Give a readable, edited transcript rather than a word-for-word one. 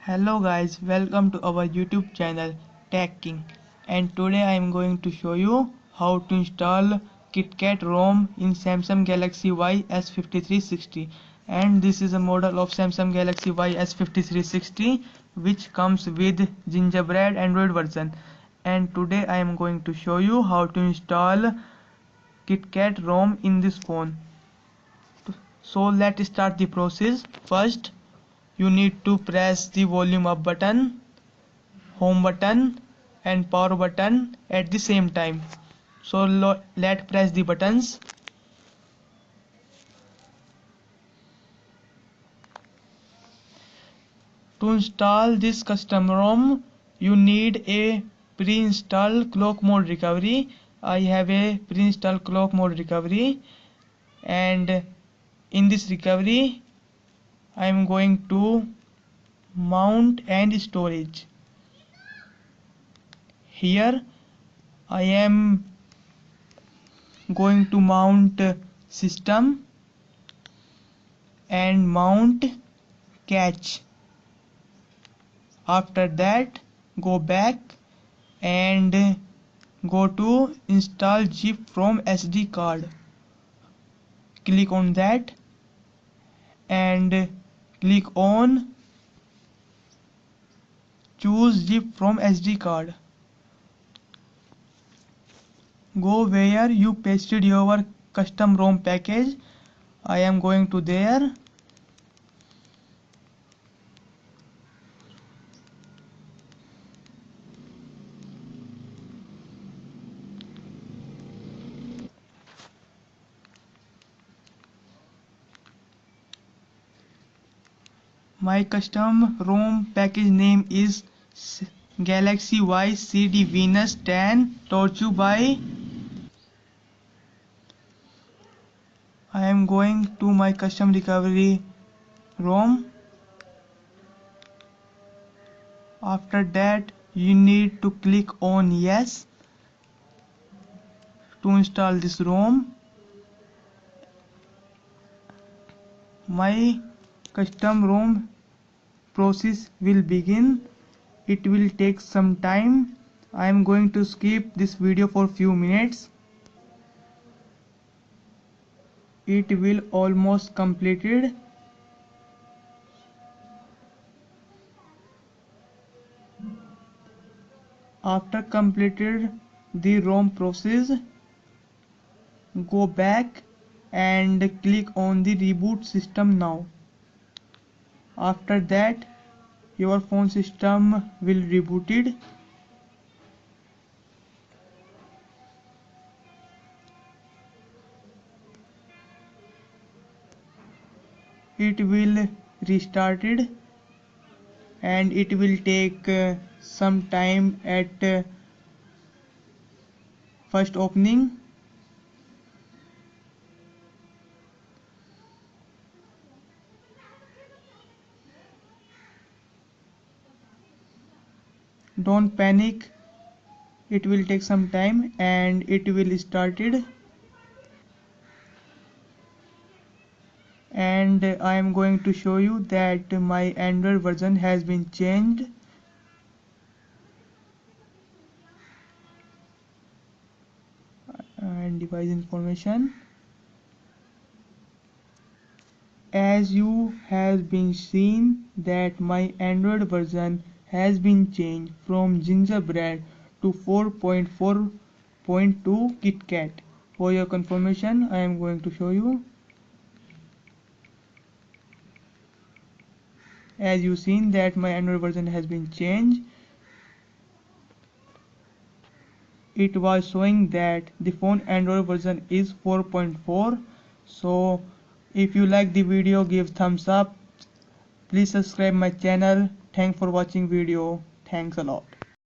Hello guys, welcome to our YouTube channel Tech King, and today I am going to show you how to install KitKat ROM in Samsung Galaxy Y S5360. And this is a model of Samsung Galaxy Y S5360 which comes with Gingerbread Android version. And today I am going to show you how to install KitKat ROM in this phone. So let's start the process. First, you need to press the volume up button, home button and power button at the same time. So let's press the buttons. To install this custom ROM, you need a pre-installed clock mode recovery. I have a pre-installed clock mode recovery, and in this recovery I am going to mount and storage. Here I am going to mount system and mount cache. After that, go back and go to install zip from SD card. Click on that and click on choose zip from SD card. Go where you pasted your custom ROM package. I am going to there. My custom ROM package name is Galaxy Y CD Venus 10 Torchu by. I am going to my custom recovery ROM. After that, you need to click on yes to install this ROM. My custom ROM process will begin. It will take some time. I am going to skip this video for few minutes. It will almost completed. After completed the ROM process, go back and click on the reboot system now. After that, your phone system will rebooted. It will restarted and it will take some time at first opening. Don't panic, it will take some time and it will started. And I am going to show you that my Android version has been changed. And device information. As you have been seen that my Android version has been changed from Gingerbread to 4.4.2 KitKat. For your confirmation, I am going to show you. As you seen that my Android version has been changed. It was showing that the phone Android version is 4.4. So if you like the video, give thumbs up. Please subscribe my channel. Thanks for watching video. Thanks a lot.